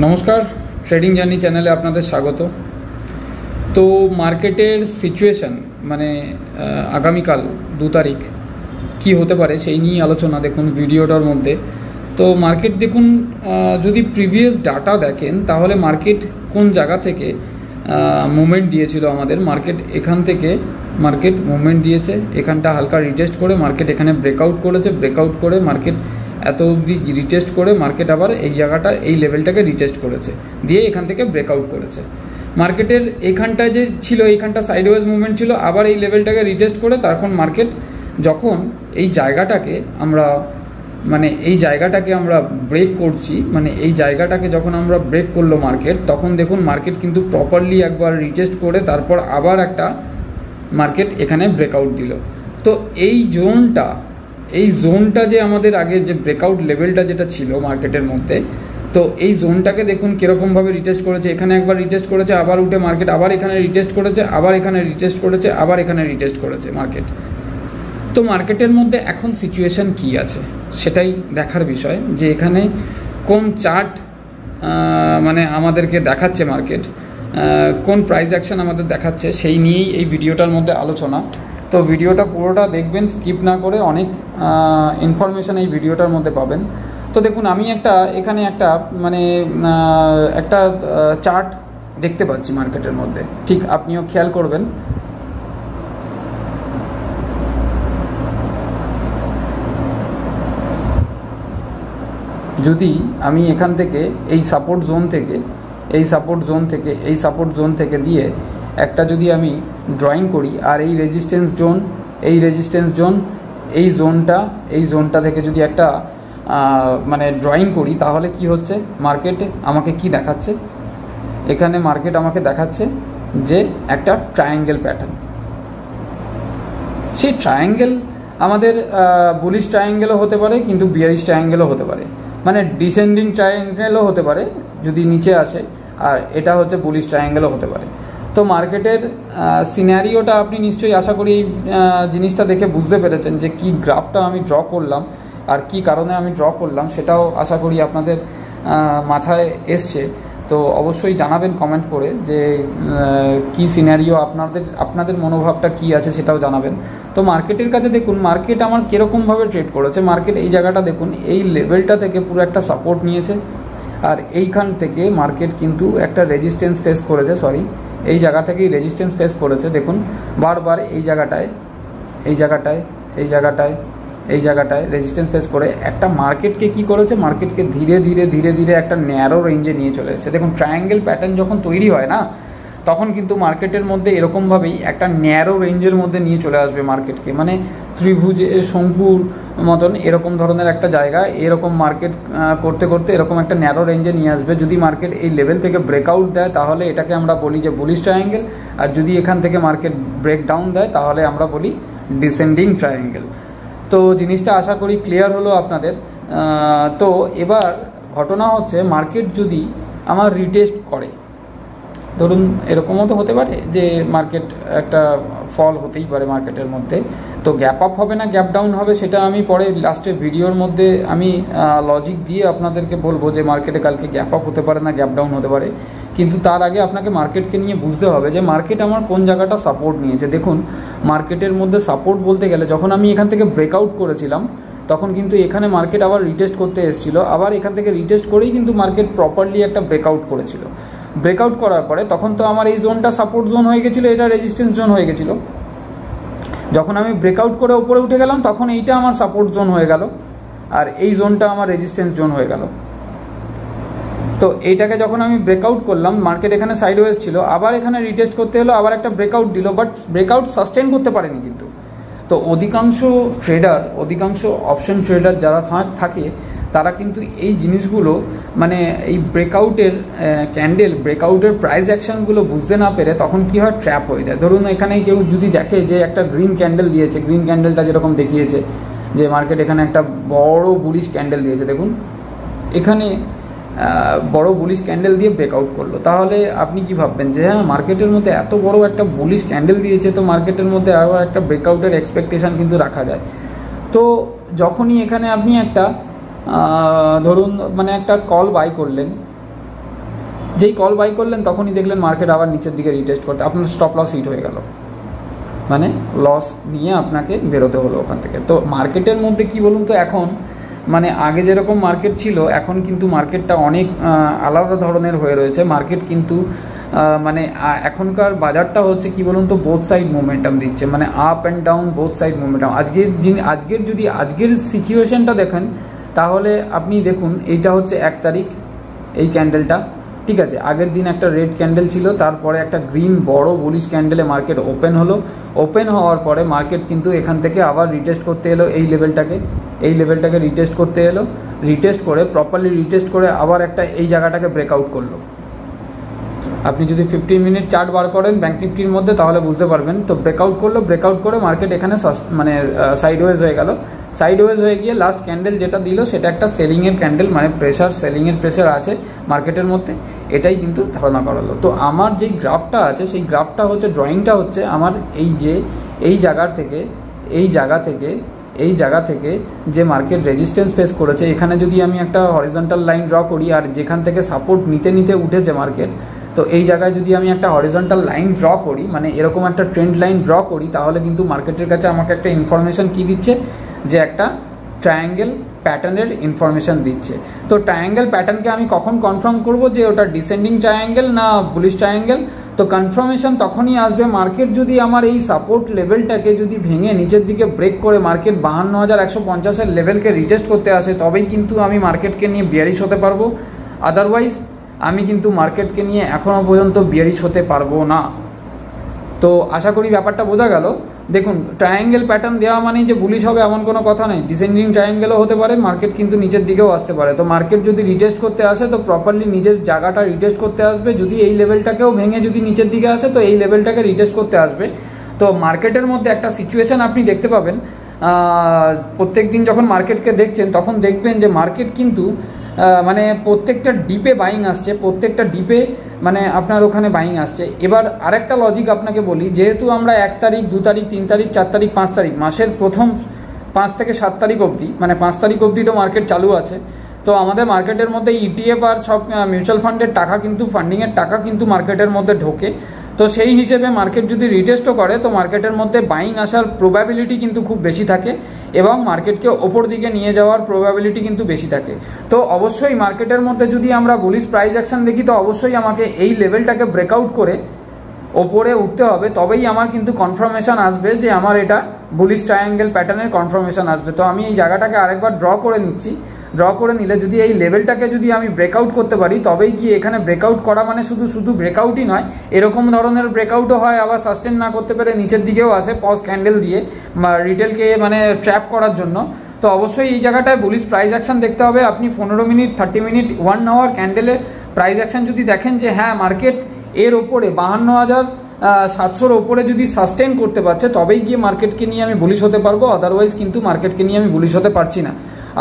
নমস্কার, trading journey চ্যানেলে আপনাদের স্বাগত। তো মার্কেটের সিচুয়েশন মানে আগামীকাল 2 তারিখ কি হতে পারে সেই নিয়ে আলোচনা দেখুন ভিডিওটার মধ্যে। তো মার্কেট দেখুন, যদি প্রিভিয়াস ডাটা দেখেন তাহলে মার্কেট কোন জায়গা থেকে মুভমেন্ট দিয়েছিল আমাদের। মার্কেট এখান থেকে মার্কেট মুভমেন্ট দিয়েছে, এখানটা হালকা রিটেস্ট করে মার্কেট এখানে ব্রেকআউট করেছে, ব্রেকআউট করে মার্কেট এত অবধি রিটেস্ট করে মার্কেট আবার এই জায়গাটা এই লেভেলটাকে রিটেস্ট করেছে, দিয়ে এখান থেকে ব্রেকআউট করেছে। মার্কেটের এইখানটা যে ছিল এইখানটা সাইডওয়েজ মুভমেন্ট ছিল, আবার এই লেভেলটাকে রিটেস্ট করে তখন মার্কেট যখন এই জায়গাটাকে আমরা ব্রেক করছি, মানে এই জায়গাটাকে যখন আমরা ব্রেক করলো মার্কেট, তখন দেখুন মার্কেট কিন্তু প্রপারলি একবার রিটেস্ট করে তারপর আবার একটা মার্কেট এখানে ব্রেকআউট দিল। তো এই জোনটা যে আমাদের আগে যে ব্রেকআউট লেভেলটা যেটা ছিল মার্কেটের মধ্যে, তো এই জোনটাকে দেখুন কীরকমভাবে রিটেস্ট করেছে। এখানে একবার রিটেস্ট করেছে, আবার উঠে মার্কেট আবার এখানে রিটেস্ট করেছে, আবার এখানে রিটেস্ট করেছে, আবার এখানে রিটেস্ট করেছে মার্কেট। তো মার্কেটের মধ্যে এখন সিচুয়েশন কি আছে সেটাই দেখার বিষয়, যে এখানে কোন চার্ট মানে আমাদেরকে দেখাচ্ছে মার্কেট, কোন প্রাইস অ্যাকশন আমাদের দেখাচ্ছে সেই নিয়েই এই ভিডিওটার মধ্যে আলোচনা। তো ভিডিওটা পুরোটা দেখবেন, স্কিপ না করে, অনেক ইনফরমেশান এই ভিডিওটার মধ্যে পাবেন। তো দেখুন আমি এখানে একটা চার্ট দেখতে পাচ্ছি মার্কেটের মধ্যে, ঠিক আপনিও খেয়াল করবেন। যদি আমি এখান থেকে এই সাপোর্ট জোন থেকে দিয়ে একটা যদি আমি ড্রয়িং করি, আর এই রেজিস্ট্যান্স জোন এই জোনটা থেকে যদি একটা ড্রয়িং করি, তাহলে কি হচ্ছে, মার্কেটে আমাকে কি দেখাচ্ছে, এখানে মার্কেট আমাকে দেখাচ্ছে যে একটা ট্রায়াঙ্গেল প্যাটার্ন। সেই ট্রায়াঙ্গেল আমাদের বুলিশ ট্রায়াঙ্গেলও হতে পারে, কিন্তু বিয়ারিশ ট্রায়াঙ্গেলও হতে পারে, মানে ডিসেন্ডিং ট্রায়াঙ্গেলও হতে পারে যদি নিচে আসে, আর এটা হচ্ছে বুলিশ ট্রায়াঙ্গেলও হতে পারে। তো মার্কেটের সিনারিওটা আপনি নিশ্চয়ই আশা করি এই জিনিসটা দেখে বুঝতে পেরেছেন যে কি গ্রাফটা আমি ড্র করলাম আর কি কারণে আমি ড্র করলাম, সেটাও আশা করি আপনাদের মাথায় এসছে। তো অবশ্যই জানাবেন কমেন্ট করে যে কি সিনারিও আপনাদের মনোভাবটা কি আছে সেটাও জানাবেন। তো মার্কেটের কাছে দেখুন মার্কেট আমার কীরকমভাবে ট্রেড করেছে। মার্কেট এই জায়গাটা দেখুন, এই লেভেলটা থেকে পুরো একটা সাপোর্ট নিয়েছে, আর এইখান থেকে মার্কেট কিন্তু একটা রেজিস্ট্যান্স ফেস করেছে, এই জায়গা থেকেই রেজিস্ট্যান্স ফেস করেছে। দেখুন বারবার এই জায়গাটায় রেজিস্ট্যান্স ফেস করে একটা মার্কেটকে কি করেছে, মার্কেটকে ধীরে ধীরে একটা ন্যারো রেঞ্জে নিয়ে চলে এসেছে। দেখুন ট্রায়াঙ্গেল প্যাটার্ন যখন তৈরি হয় না, তখন কিন্তু মার্কেটের মধ্যে এরকমভাবেই একটা ন্যারো রেঞ্জের মধ্যে নিয়ে চলে আসবে মার্কেটকে, মানে ত্রিভুজের শঙ্কুর মতন এরকম ধরনের একটা জায়গা, এরকম মার্কেট করতে এরকম একটা ন্যারো রেঞ্জে নিয়ে আসবে। যদি মার্কেট এই লেভেল থেকে ব্রেকআউট দেয় তাহলে এটাকে আমরা বলি যে বুলিশ ট্রায়াঙ্গেল, আর যদি এখান থেকে মার্কেট ব্রেকডাউন দেয় তাহলে আমরা বলি ডিসেন্ডিং ট্রায়াঙ্গেল। তো জিনিসটা আশা করি ক্লিয়ার হলো আপনাদের। তো এবার ঘটনা হচ্ছে, মার্কেট যদি আমার রিটেস্ট করে, ধরুন এরকমও তো হতে পারে যে মার্কেট একটা ফল হতেই পারে মার্কেটের মধ্যে, তো গ্যাপ আপ হবে না গ্যাপ ডাউন হবে সেটা আমি পরে লাস্টে ভিডিওর মধ্যে আমি লজিক দিয়ে আপনাদেরকে বলবো যে মার্কেটে কালকে গ্যাপ আপ হতে পারে না গ্যাপ ডাউন হতে পারে। কিন্তু তার আগে আপনাকে মার্কেটকে নিয়ে বুঝতে হবে যে মার্কেট আমার কোন জায়গাটা সাপোর্ট নিয়েছে। দেখুন মার্কেটের মধ্যে সাপোর্ট বলতে গেলে, যখন আমি এখান থেকে ব্রেকআউট করেছিলাম তখন কিন্তু এখানে মার্কেট আবার রিটেস্ট করতে এসেছিলো, আবার এখান থেকে রিটেস্ট করেই কিন্তু মার্কেট প্রপারলি একটা ব্রেকআউট করেছিল। ব্রেকআউট করার পরে তখন তো আমার এই জোনটা সাপোর্ট জোন হয়ে গেছিলো, এটা রেজিস্ট্যান্স জোন হয়ে গেছিলো। যখন আমি ব্রেকআউট করে উপরে উঠে গেলাম তখন এইটা আমার সাপোর্ট জোন হয়ে গেল, আর এই জোনটা আমার রেজিস্ট্যান্স জোন হয়ে গেল। তো এইটাকে যখন আমি ব্রেকআউট করলাম, মার্কেট এখানে সাইডওয়েজ ছিল, আবার এখানে রিটেস্ট করতে হলো, আবার একটা ব্রেকআউট দিল, বাট ব্রেকআউট সাস্টেন করতে পারেনি কিন্তু। তো অধিকাংশ অপশন ট্রেডার যারা থাকে তারা কিন্তু এই জিনিসগুলো, মানে এই ব্রেকআউটের প্রাইস অ্যাকশানগুলো বুঝতে না পেরে তখন কি হয়, ট্র্যাপ হয়ে যায়। ধরুন এখানে কেউ যদি দেখে যে একটা গ্রিন ক্যান্ডেল দিয়েছে, গ্রিন ক্যান্ডেলটা যেরকম দেখিয়েছে যে মার্কেট এখানে একটা বড় বুলিশ ক্যান্ডেল দিয়েছে, দেখুন এখানে বড় বুলিশ ক্যান্ডেল দিয়ে ব্রেকআউট করলো, তাহলে আপনি কি ভাববেন যে হ্যাঁ মার্কেটের মধ্যে এত বড় একটা বুলিশ ক্যান্ডেল দিয়েছে, তো মার্কেটের মধ্যে আবার একটা ব্রেকআউটের এক্সপেকটেশন কিন্তু রাখা যায়। তো যখনই এখানে আপনি একটা ধরুন মানে একটা কল বাই করলেন, যেই কল বাই করলেন তখনই দেখলেন মার্কেট আবার নিচের দিকে রিটেস্ট করতে, আপনার স্টপ লস হিট হয়ে গেল, মানে লস নিয়ে আপনাকে বেরোতে হলো ওখান থেকে। তো মার্কেটের মধ্যে কি বলুন তো, এখন মানে আগে যেরকম মার্কেট ছিল এখন কিন্তু মার্কেটটা অনেক আলাদা ধরনের হয়ে রয়েছে। মার্কেট কিন্তু মানে এখনকার বাজারটা হচ্ছে কি বলুন তো, বোথ সাইড মোমেন্টাম দিচ্ছে, মানে up and down both side momentum. আজকের সিচুয়েশনটা দেখেন তাহলে আপনি দেখুন, এইটা হচ্ছে 1 তারিখ, এই ক্যান্ডেলটা, ঠিক আছে। আগের দিন একটা রেড ক্যান্ডেল ছিল, তারপরে একটা গ্রিন বড় বুলিশ ক্যান্ডেলে মার্কেট ওপেন হলো। ওপেন হওয়ার পরে মার্কেট কিন্তু এখান থেকে আবার রিটেস্ট করতে এলো এই লেভেলটাকে রিটেস্ট করতে এলো, রিটেস্ট করে প্রপারলি রিটেস্ট করে আবার একটা এই জায়গাটাকে ব্রেকআউট করলো। আপনি যদি 15 মিনিট চার্ট বার করেন ব্যাঙ্ক নিফটির মধ্যে তাহলে বুঝতে পারবেন। তো ব্রেকআউট করলো, ব্রেকআউট করে মার্কেট এখানে মানে সাইডওয়েজ হয়ে গেল। সাইডওয়েজ হয়ে গিয়ে লাস্ট ক্যান্ডেল যেটা দিল সেটা একটা সেলিংয়ের ক্যান্ডেল, মানে সেলিংয়ের প্রেশার আছে মার্কেটের মধ্যে, এটাই কিন্তু ধারণা করালো। তো আমার যেই গ্রাফটা আছে সেই গ্রাফটা হচ্ছে, ড্রয়িংটা হচ্ছে আমার এই জায়গা থেকে যে মার্কেট রেজিস্ট্যান্স ফেস করেছে, এখানে যদি আমি একটা হরিজন্টাল লাইন ড্র করি আর যেখান থেকে সাপোর্ট নিতে উঠেছে মার্কেট, তো এই জায়গায় যদি আমি একটা হরিজন্টাল লাইন ড্র করি, মানে এরকম একটা ট্রেন্ড লাইন ড্র করি, তাহলে কিন্তু মার্কেটের কাছে আমাকে একটা ইনফরমেশন কি দিচ্ছে, যে একটা ট্রায়াঙ্গেল প্যাটার্নের ইনফরমেশন দিচ্ছে। তো ট্রায়াঙ্গেল প্যাটার্নকে আমি কখন কনফার্ম করব যে ওটা ডিসেন্ডিং ট্রায়াঙ্গেল না বুলিশ ট্রায়াঙ্গেল? তো কনফার্মেশন তখনই আসবে মার্কেট যদি আমার এই সাপোর্ট লেভেলটাকে যদি ভেঙে নিচের দিকে ব্রেক করে মার্কেট 52,150-এর লেভেলকে রিটেস্ট করতে আসে, তবেই কিন্তু আমি মার্কেটকে নিয়ে বিয়ারিশ হতে পারবো। আদারওয়াইজ আমি কিন্তু মার্কেটকে নিয়ে এখনও পর্যন্ত বিয়ারিশ হতে পারবো না। তো আশা করি ব্যাপারটা বোঝা গেল। দেখুন, ট্রায়াঙ্গেল প্যাটার্ন দেওয়া মানেই যে বুলিশ হবে এমন কোনো কথা নেই, ডিসেন্ডিং ট্রায়াঙ্গেলও হতে পারে, মার্কেট কিন্তু নিচের দিকেও আসতে পারে। তো মার্কেট যদি রিটেস্ট করতে আসে তো প্রপারলি নিজের জায়গাটা রিটেস্ট করতে আসবে, যদি এই লেভেলটাকেও ভেঙে যদি নিচের দিকে আসে তো এই লেভেলটাকে রিটেস্ট করতে আসবে। তো মার্কেটের মধ্যে একটা সিচুয়েশান আপনি দেখতে পাবেন, প্রত্যেক দিন যখন মার্কেটকে দেখছেন তখন দেখবেন যে মার্কেট কিন্তু মানে প্রত্যেকটা ডিপে বাইং আসছে, প্রত্যেকটা ডিপে মানে আপনার ওখানে বাইং আসছে। এবার আরেকটা লজিক আপনাকে বলি, যেহেতু আমরা 1 তারিখ 2 তারিখ 3 তারিখ 4 তারিখ 5 তারিখ মাসের প্রথম 5 থেকে 7 তারিখ অবধি, মানে 5 তারিখ অবধি তো মার্কেট চালু আছে। তো আমাদের মার্কেটের মধ্যে ইটিএফ আর সব মিউচুয়াল ফান্ডের টাকা কিন্তু, ফান্ডিংয়ের টাকা কিন্তু মার্কেটের মধ্যে ঢোকে। তো সেই হিসেবে মার্কেট যদি রিটেস্টও করে তো মার্কেটের মধ্যে বাইং আসার প্রবাবিলিটি কিন্তু খুব বেশি থাকে এবং মার্কেটকে ওপর দিকে নিয়ে যাওয়ার প্রবাবিলিটি কিন্তু বেশি থাকে। তো অবশ্যই মার্কেটের মধ্যে যদি আমরা বুলিশ প্রাইস অ্যাকশন দেখি তো অবশ্যই আমাকে এই লেভেলটাকে ব্রেকআউট করে ওপরে উঠতে হবে, তবেই আমার কিন্তু কনফার্মেশন আসবে যে আমার এটা বুলিশ ট্রায়াঙ্গেল প্যাটার্নের কনফার্মেশন আসবে। তো আমি এই জায়গাটাকে আরেকবার ড্র করে নিচ্ছি। ড্র করে নিলে যদি এই লেভেলটাকে যদি আমি ব্রেকআউট করতে পারি তবেই গিয়ে এখানে ব্রেকআউট করা মানে শুধু ব্রেকআউটই নয়, এরকম ধরনের ব্রেকআউটও হয়, আবার সাস্টেন না করতে পেরে নিচের দিকেও আসে পজ ক্যান্ডেল দিয়ে রিটেলকে মানে ট্র্যাপ করার জন্য। তো অবশ্যই এই জায়গাটায় বুলিশ প্রাইস অ্যাকশন দেখতে হবে। আপনি 15 মিনিট 30 মিনিট 1 আওয়ার ক্যান্ডেলের প্রাইস অ্যাকশন যদি দেখেন যে হ্যাঁ মার্কেট এর ওপরে 52,700-র ওপরে যদি সাস্টেন করতে পারছে তবেই গিয়ে মার্কেটকে নিয়ে আমি বুলিশ হতে পারবো, আদারওয়াইজ কিন্তু মার্কেটকে নিয়ে আমি বুলিশ হতে পারছি না।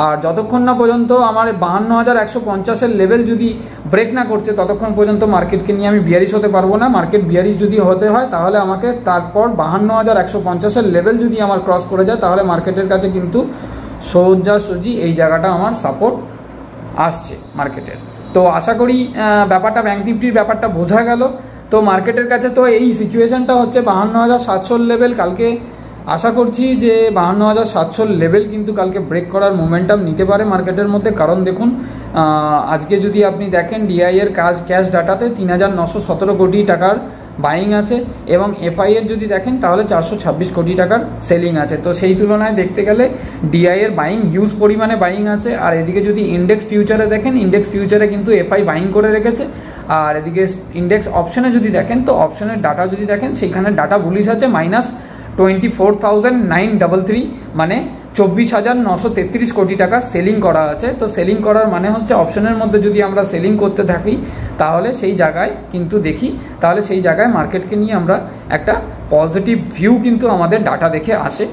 আর যতক্ষণ না পর্যন্ত আমার 52,150-এর লেভেল যদি ব্রেক না করছে ততক্ষণ পর্যন্ত মার্কেটকে নিয়ে আমি বিয়ারিশ হতে পারবো না। মার্কেট বিয়ারিশ যদি হতে হয় তাহলে আমাকে তারপর 52,150-এর লেভেল যদি আমার ক্রস করে যায় তাহলে মার্কেটের কাছে কিন্তু সোজাসুজি এই জায়গাটা আমার সাপোর্ট আসছে মার্কেটের। তো আশা করি ব্যাপারটা ব্যাঙ্ক নিফটির ব্যাপারটা বোঝা গেল। তো মার্কেটের কাছে তো এই সিচুয়েশানটা হচ্ছে 52,700 লেভেল। কালকে আশা করছি যে 52,700 লেভেল কিন্তু কালকে ব্রেক করার মোমেন্টাম নিতে পারে মার্কেটের মধ্যে। কারণ দেখুন আজকে যদি আপনি দেখেন ডিআইয়ের ক্যাশ ডাটাতে 3,917 কোটি টাকার বাইং আছে এবং এফআইয়ের যদি দেখেন তাহলে 426 কোটি টাকার সেলিং আছে। তো সেই তুলনায় দেখতে গেলে ডিআইয়ের বাইং হিউজ পরিমাণে বাইং আছে। আর এদিকে যদি ইন্ডেক্স ফিউচারে দেখেন, ইন্ডেক্স ফিউচারে কিন্তু এফআই বাইং করে রেখেছে। আর এদিকে ইন্ডেক্স অপশানে যদি দেখেন তো অপশানের ডাটা যদি দেখেন সেইখানে ডাটা বুলিশ আছে -24,933, মানে 24,933 কোটি টাকা সেলিং করা আছে। তো সেলিং করার মানে হচ্ছে অপশনের মধ্যে যদি আমরা সেলিং করতে থাকি তাহলে সেই জায়গায় কিন্তু দেখি তাহলে সেই জায়গায় মার্কেটকে নিয়ে আমরা একটা পজিটিভ ভিউ কিন্তু আমাদের ডাটা দেখে আসে।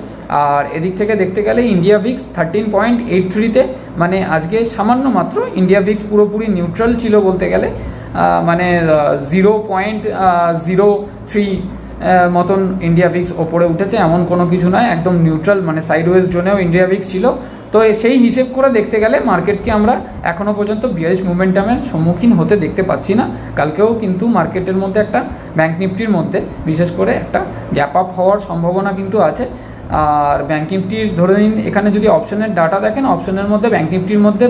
আর এদিক থেকে দেখতে গেলে ইন্ডিয়া ভিক্স 13.83-তে, মানে আজকে সামান্য মাত্র ইন্ডিয়া ভিক্স পুরোপুরি নিউট্রাল ছিল বলতে গেলে, মানে 0.03 মতন ইন্ডিয়া ভিক্স ওপরে উঠেছে এমন কোনো কিছু নয়, একদম নিউট্রাল, মানে সাইডওয়েজ জোনেও ইন্ডিয়া ভিক্স ছিল। তো সেই হিসেব করে দেখতে গেলে মার্কেটকে আমরা এখনও পর্যন্ত বিয়ারিশ মোমেন্টামের সম্মুখীন হতে দেখতে পাচ্ছি না। কালকেও কিন্তু মার্কেটের মধ্যে একটা ব্যাঙ্ক নিফটির মধ্যে বিশেষ করে একটা গ্যাপ আপ হওয়ার সম্ভাবনা কিন্তু আছে। আর ব্যাঙ্ক নিফটির ধরে নিন এখানে যদি অপশনের ডাটা দেখেন, অপশনের মধ্যে ব্যাঙ্ক নিফটির মধ্যে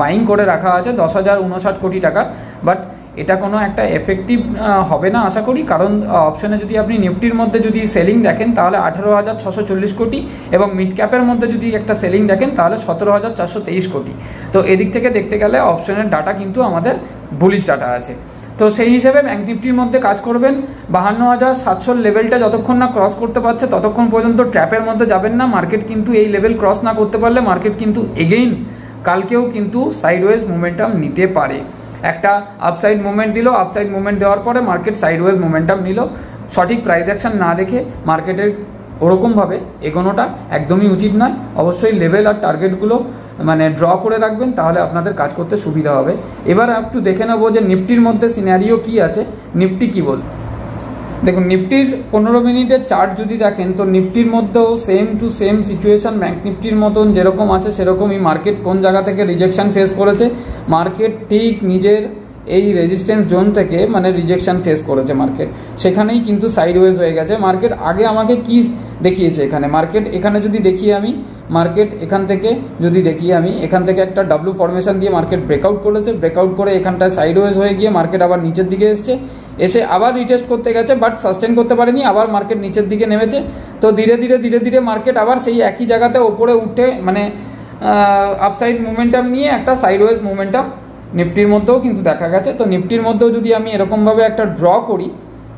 বাইং করে রাখা আছে 10,059 কোটি টাকার, বাট এটা কোনো একটা এফেক্টিভ হবে না আশা করি, কারণ অপশনে যদি আপনি নিফটির মধ্যে যদি সেলিং দেখেন তাহলে 18,640 কোটি, এবং মিড ক্যাপের মধ্যে যদি একটা সেলিং দেখেন তাহলে 17,423 কোটি। তো এদিক থেকে দেখতে গেলে অপশনের ডাটা কিন্তু আমাদের বুলিশ ডাটা আছে। তো সেই হিসেবে ব্যাঙ্ক নিফটির মধ্যে কাজ করবেন। 52,700 লেভেলটা যতক্ষণ না ক্রস করতে পারছে ততক্ষণ পর্যন্ত ট্র্যাপের মধ্যে যাবেন না। মার্কেট কিন্তু এই লেভেল ক্রস না করতে পারলে মার্কেট কিন্তু এগেইন কালকেও কিন্তু সাইডওয়েজ মোমেন্টাম নিতে পারে। একটা আপসাইড মুভমেন্ট দিল, আপসাইড মুভমেন্ট দেওয়ার পরে মার্কেট সাইডওয়েজ মোমেন্টাম নিল। সঠিক প্রাইস অ্যাকশন না দেখে মার্কেটের ওরকমভাবে এগোনোটা একদমই উচিত নয়। অবশ্যই লেভেল আর টার্গেটগুলো মানে ড্র করে রাখবেন, তাহলে আপনাদের কাজ করতে সুবিধা হবে। এবার একটু দেখে নেবো যে নিফটির মধ্যে সিনারিও কী আছে, নিফটি কী বল। দেখুন নিফটির 15 মিনিটের চার্ট যদি দেখেন তো নিফটির মধ্যেও same to same situation bank নিফটির মতন যেরকম আছে সেরকমই। মার্কেট কোন জায়গা থেকে রিজেকশান ফেস করেছে, মার্কেট ঠিক নিজের এই রেজিস্ট্যান্স জোন থেকে মানে রিজেকশান ফেস করেছে মার্কেট, সেখানেই কিন্তু সাইডওয়েজ হয়ে গেছে। মার্কেট আগে আমাকে কি দেখিয়েছে এখানে, মার্কেট এখানে যদি দেখি আমি, মার্কেট এখান থেকে যদি দেখি আমি, এখান থেকে একটা ডাব্লু ফরমেশন দিয়ে মার্কেট ব্রেকআউট করেছে, ব্রেকআউট করে এখানটায় সাইডওয়েজ হয়ে গিয়ে মার্কেট আবার নিচের দিকে এসছে, এসে আবার রিটেস্ট করতে গেছে বাট সাস্টেন করতে পারেনি, আবার মার্কেট নিচের দিকে নেমেছে। তো ধীরে ধীরে মার্কেট আবার সেই একই জায়গাতে ওপরে উঠে মানে আপসাইড মোমেন্টাম নিয়ে একটা সাইডওয়েজ মোমেন্টাম নিফটির মধ্যেও কিন্তু দেখা গেছে। তো নিফটির মধ্যেও যদি আমি এরকমভাবে একটা ড্র করি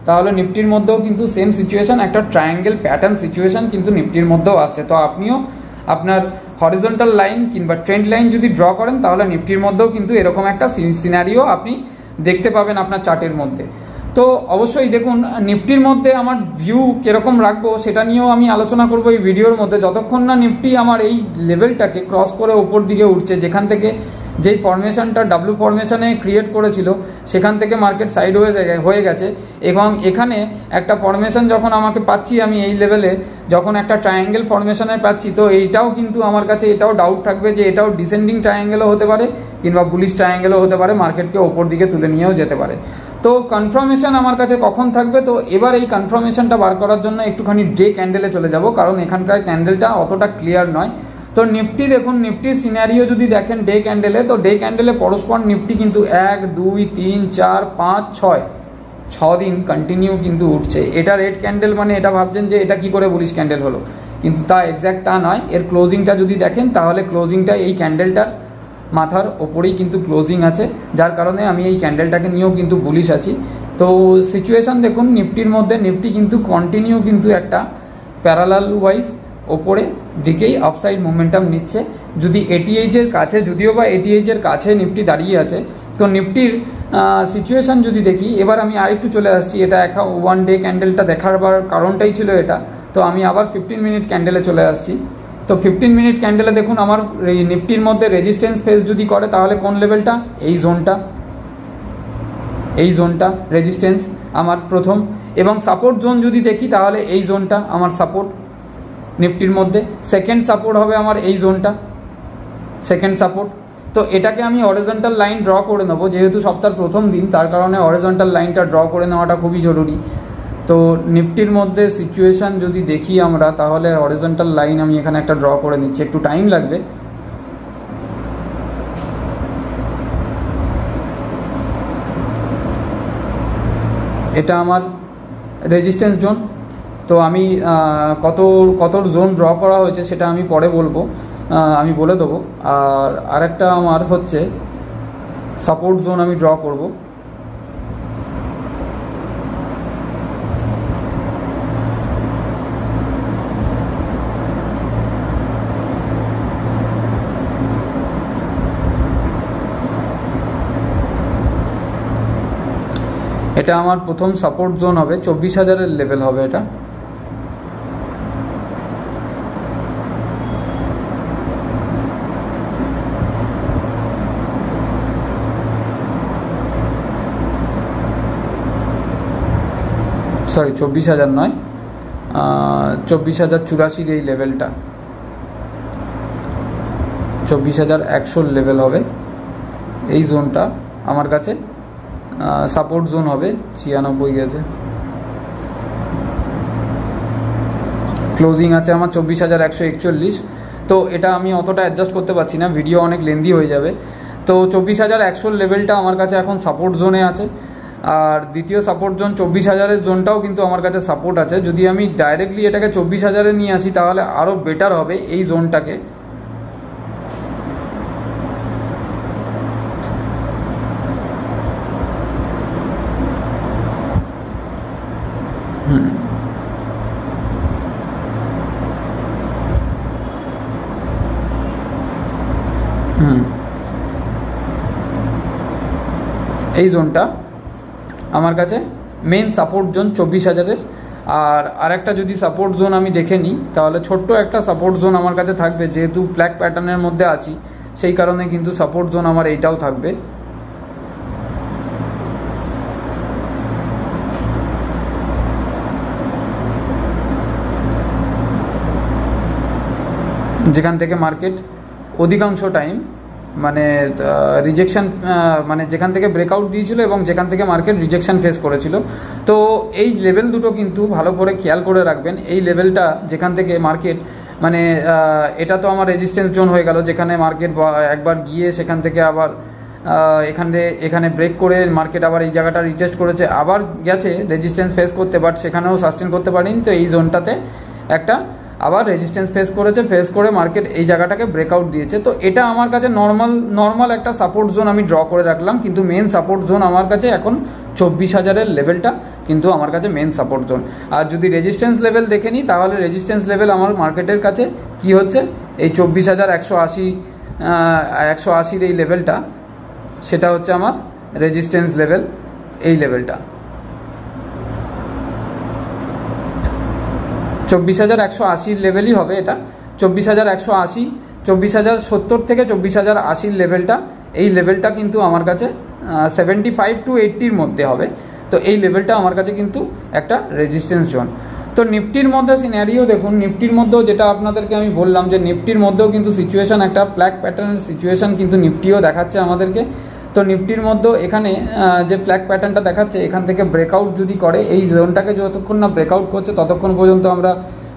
তাহলে নিফটির মধ্যেও কিন্তু সেম সিচুয়েশান, একটা ট্রায়াঙ্গেল প্যাটার্ন সিচুয়েশান কিন্তু নিফটির মধ্যেও আসছে। তো আপনিও আপনার হরিজন্টাল লাইন কিংবা ট্রেন্ড লাইন যদি ড্র করেন তাহলে নিফটির মধ্যেও কিন্তু এরকম একটা সিনারিও আপনি দেখতে পাবেন আপনার চার্টের মধ্যে। তো অবশ্যই দেখুন নিফটির মধ্যে আমার ভিউ কীরকম রাখবো সেটা নিয়েও আমি আলোচনা করবো এই ভিডিওর মধ্যে। যতক্ষণ না নিফটি আমার এই লেভেলটাকে ক্রস করে ওপর দিকে উঠছে, যেখান থেকে যেই ফরমেশনটা ডাব্লু ফরমেশনে ক্রিয়েট করেছিল সেখান থেকে মার্কেট সাইডওয়েজ হয়ে গেছে, এবং এখানে একটা ফরমেশন যখন আমাকে পাচ্ছি আমি এই লেভেলে, যখন একটা ট্রায়াঙ্গেল ফরমেশনে পাচ্ছি, তো এইটাও কিন্তু আমার কাছে এটাও ডাউট থাকবে যে এটাও ডিসেন্ডিং ট্রায়াঙ্গেলও হতে পারে কিংবা বুলিশ ট্রায়াঙ্গেলও হতে পারে, মার্কেটকে ওপর দিকে তুলে নিয়েও যেতে পারে। তো কনফার্মেশন আমার কাছে কখন থাকবে, তো এবার এই কনফার্মেশনটা বার করার জন্য একটুখানি ডে ক্যান্ডেলে চলে যাব, কারণ এখানকার ক্যান্ডেলটা অতটা ক্লিয়ার নয়। তো নিফটি দেখুন, নিফটির সিনারিও যদি দেখেন ডে ক্যান্ডেলে, তো ডে ক্যান্ডেলে পরস্পর নিফটি কিন্তু 1 2 3 4 5 6 দিন কন্টিনিউ কিন্তু উঠছে। এটা রেড ক্যান্ডেল মানে এটা ভাবছেন যে এটা কি করে বুলিশ ক্যান্ডেল হলো, কিন্তু তা এক্স্যাক্ট তা নয়। এর ক্লোজিংটা যদি দেখেন তাহলে ক্লোজিংটা এই ক্যান্ডেলটার মাথার ওপরেই কিন্তু ক্লোজিং আছে, যার কারণে আমি এই ক্যান্ডেলটাকে নিয়েও কিন্তু বুলিশ আছি। তো সিচুয়েশান দেখুন নিফটির মধ্যে, নিফটি কিন্তু কন্টিনিউ কিন্তু একটা প্যারালাল ওয়াইজ ওপরে দিকেই আপসাইড মোমেন্টাম নিচ্ছে। যদি এটিএইচের কাছে, যদিও বা এটিএইচের কাছে নিফটি দাঁড়িয়ে আছে, তো নিফটির সিচুয়েশান যদি দেখি, এবার আমি আরেকটু চলে আসছি, এটা ওয়ান ডে ক্যান্ডেলটা দেখার কারণটাই ছিল এটা। তো আমি আবার 15 মিনিট ক্যান্ডেলে চলে আসছি। তো 15 মিনিট ক্যান্ডেলে দেখুন আমার এই নিফটির মধ্যে রেজিস্ট্যান্স ফেস যদি করে তাহলে কোন লেভেলটা, এই জোনটা রেজিস্ট্যান্স আমার প্রথম, এবং সাপোর্ট জোন যদি দেখি তাহলে এই জোনটা আমার সাপোর্ট নিফটির মধ্যে। সেকেন্ড সাপোর্ট হবে আমার এই জোনটা, সেকেন্ড সাপোর্ট। তো এটাকে আমি হরিজন্টাল লাইন ড্র করে নেবো, যেহেতু সপ্তাহের প্রথম দিন তার কারণে হরিজন্টাল লাইনটা ড্র করে নেওয়াটা খুবই জরুরি। তো নিফটির মধ্যে সিচুয়েশান যদি দেখি আমরা তাহলে হরিজন্টাল লাইন আমি এখানে একটা ড্র করে নিচ্ছি, একটু টাইম লাগবে। এটা আমার রেজিস্ট্যান্স জোন। তো আমি কত জোন ড্র করা হয়েছে সেটা আমি পরে বলবো, আমি বলে দেবো। আর আরেকটা আমার হচ্ছে সাপোর্ট জোন আমি ড্র করব। এটা আমার প্রথম সাপোর্ট জোন হবে, 24,000-এর লেভেল হবে এটা। সরি 24,000 নয়, 24,084 এই লেভেলটা। 24,100 লেভেল হবে, এই জোনটা আমার কাছে সাপোর্ট জোন হবে। 96 গেছে, ক্লোজিং আছে আমার 24,141। তো এটা আমি অতটা অ্যাডজাস্ট করতে পারছি না, ভিডিও অনেক লেন্দি হয়ে যাবে। তো 24,100 লেভেলটা আমার কাছে এখন সাপোর্ট জোনে আছে। আর দ্বিতীয় সাপোর্ট জোন 24,000-এর জোনটাও কিন্তু আমার কাছে সাপোর্ট আছে। যদি আমি ডাইরেক্টলি এটাকে 24,000-এ নিয়ে আসি তাহলে আরও বেটার হবে এই জোনটাকে। এই জোনটা আমার কাছে মেন সাপোর্ট জোন 24,000-এর। আর আরেকটা যদি সাপোর্ট জোন আমি দেখে নিই তাহলে ছোট্ট একটা সাপোর্ট জোন আমার কাছে থাকবে, যেহেতু ফ্ল্যাগ প্যাটার্নের মধ্যে আছি সেই কারণে কিন্তু সাপোর্ট জোন আমার এইটাও থাকবে। যেখান থেকে মার্কেট অধিকাংশ টাইম মানে রিজেকশন, মানে যেখান থেকে ব্রেকআউট দিয়েছিল এবং যেখান থেকে মার্কেট রিজেকশন ফেস করেছিল। তো এই লেভেল দুটো কিন্তু ভালো করে খেয়াল করে রাখবেন। এই লেভেলটা যেখান থেকে মার্কেট মানে এটা তো আমার রেজিস্ট্যান্স জোন হয়ে গেল, যেখানে মার্কেট একবার গিয়ে সেখান থেকে আবার এখানে ব্রেক করে মার্কেট আবার এই জায়গাটা রিটেস্ট করেছে, আবার গেছে রেজিস্ট্যান্স ফেস করতে, বাট সেখানেও সাস্টেন করতে পারেনি। তো এই জোনটাতে একটা আবার রেজিস্ট্যান্স ফেস করেছে, ফেস করে মার্কেট এই জায়গাটাকে ব্রেকআউট দিয়েছে। তো এটা আমার কাছে নর্মাল একটা সাপোর্ট জোন আমি ড্র করে রাখলাম, কিন্তু মেন সাপোর্ট জোন আমার কাছে এখন 24,000-এর লেভেলটা কিন্তু আমার কাছে মেন সাপোর্ট জোন। আর যদি রেজিস্ট্যান্স লেভেল দেখে নিই তাহলে রেজিস্ট্যান্স লেভেল আমার মার্কেটের কাছে কি হচ্ছে, এই 24,180 এই লেভেলটা, সেটা হচ্ছে আমার রেজিস্ট্যান্স লেভেল। এই লেভেলটা 24,180 লেভেলই হবে। এটা 24,180, 24,070 থেকে 24,080 লেভেলটা, এই লেভেলটা কিন্তু আমার কাছে 75 to 80-র মধ্যে হবে। তো এই লেভেলটা আমার কাছে কিন্তু একটা রেজিস্ট্যান্স জোন। তো নিফটির মধ্যে সিনারিও দেখুন, নিফটির মধ্যেও যেটা আপনাদেরকে আমি বললাম যে নিফটির মধ্যেও কিন্তু সিচুয়েশান একটা ফ্ল্যাগ প্যাটার্নের সিচুয়েশান কিন্তু নিফটিও দেখাচ্ছে আমাদেরকে। তো নিফটির মধ্যেও এখানে যে ফ্ল্যাগ প্যাটার্নটা দেখাচ্ছে, এখান থেকে ব্রেকআউট যদি করে, এই জোনটাকে যতক্ষণ না ব্রেকআউট করছে ততক্ষণ পর্যন্ত আমরা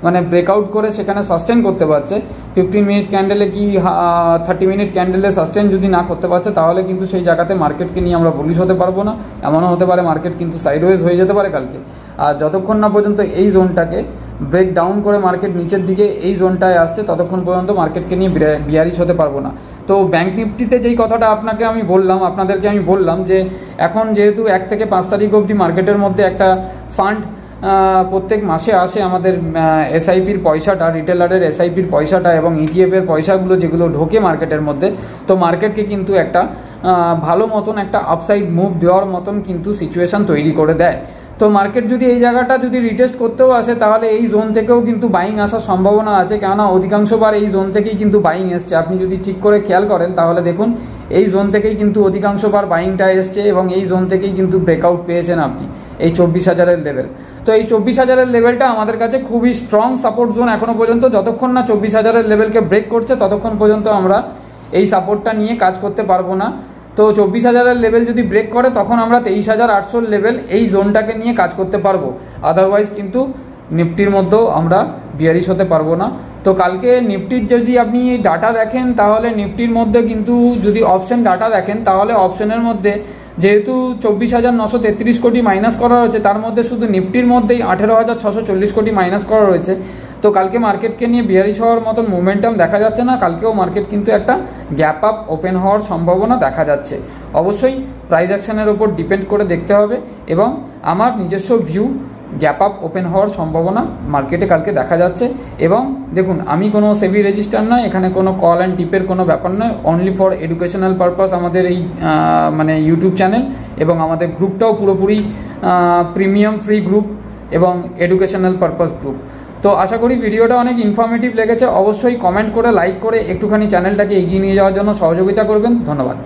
মানে ব্রেকআউট করে সেখানে সাস্টেন করতে পারছে। 15 মিনিট ক্যান্ডেলে কি 30 মিনিট ক্যান্ডেলে সাস্টেন যদি না করতে পারছে তাহলে কিন্তু সেই জায়গাতে মার্কেটকে নিয়ে আমরা বুলিশ হতে পারবো না। এমনও হতে পারে মার্কেট কিন্তু সাইডওয়েজ হয়ে যেতে পারে কালকে। আর যতক্ষণ না পর্যন্ত এই জোনটাকে ব্রেক ডাউন করে মার্কেট নিচের দিকে এই জোনটায় আসছে ততক্ষণ পর্যন্ত মার্কেটকে নিয়ে বিয়ারিশ হতে পারবো না। তো ব্যাঙ্ক নিফটিতে যেই কথাটা আপনাদেরকে আমি বললাম যে এখন যেহেতু 1 থেকে 5 তারিখ অবধি মার্কেটের মধ্যে একটা ফান্ড প্রত্যেক মাসে আসে, আমাদের এসআইপির পয়সাটা, রিটেলারের এসআইপির পয়সাটা এবং ইটিএফের পয়সাগুলো যেগুলো ঢোকে মার্কেটের মধ্যে, তো মার্কেটকে কিন্তু একটা ভালো মতন একটা আপসাইড মুভ দেওয়ার মতন কিন্তু সিচুয়েশান তৈরি করে দেয়। তো মার্কেট যদি এই জায়গাটা যদি রিটেস্ট করতেও আসে তাহলে এই জোন থেকেও কিন্তু বাইং আসার সম্ভাবনা আছে, কেননা অধিকাংশবার এই জোন থেকেই কিন্তু বাইং এসছে। আপনি যদি ঠিক করে খেয়াল করেন তাহলে দেখুন এই জোন থেকেই কিন্তু অধিকাংশবার বাইংটা এসছে এবং এই জোন থেকেই কিন্তু ব্রেকআউট পেয়েছেন আপনি এই 24,000-এর লেভেল। তো এই 24,000-এর লেভেলটা আমাদের কাছে খুবই স্ট্রং সাপোর্ট জোন এখনও পর্যন্ত। যতক্ষণ না 24,000-এর লেভেলকে ব্রেক করছে ততক্ষণ পর্যন্ত আমরা এই সাপোর্টটা নিয়ে কাজ করতে পারবো না। তো 24,000-এর লেভেল যদি ব্রেক করে তখন আমরা 23,800 লেভেল এই জোনটাকে নিয়ে কাজ করতে পারবো। আদারওয়াইজ কিন্তু নিফটির মধ্যেও আমরা বিয়ারিশ হতে পারবো না। তো কালকে নিফটির যদি আপনি ডাটা দেখেন তাহলে নিফটির মধ্যে কিন্তু যদি অপশন ডাটা দেখেন তাহলে অপশনের মধ্যে যেহেতু 24,933 কোটি মাইনাস করা রয়েছে, তার মধ্যে শুধু নিফটির মধ্যেই 18,640 কোটি মাইনাস করা রয়েছে। তো কালকে মার্কেটকে নিয়ে বিয়ারিশ হওয়ার মতন মোমেন্টাম দেখা যাচ্ছে না। কালকেও মার্কেট কিন্তু একটা গ্যাপ আপ ওপেন হওয়ার সম্ভাবনা দেখা যাচ্ছে। অবশ্যই প্রাইস অ্যাকশনের ওপর ডিপেন্ড করে দেখতে হবে এবং আমার নিজস্ব ভিউ গ্যাপ আপ ওপেন হওয়ার সম্ভাবনা মার্কেটে কালকে দেখা যাচ্ছে। এবং দেখুন, আমি কোনো সেবি রেজিস্টার নয়, এখানে কোনো কল অ্যান্ড টিপের কোনো ব্যাপার নয়, অনলি ফর এডুকেশনাল পারপাস আমাদের এই মানে ইউটিউব চ্যানেল, এবং আমাদের গ্রুপটাও পুরোপুরি প্রিমিয়াম ফ্রি গ্রুপ এবং এডুকেশনাল পারপাস গ্রুপ। তো আশা করি ভিডিওটা অনেক ইনফরমেটিভ লেগেছে। অবশ্যই কমেন্ট করে, লাইক করে একটুখানি চ্যানেলটাকে এগিয়ে নিয়ে যাওয়ার জন্য সহযোগিতা করবেন। ধন্যবাদ।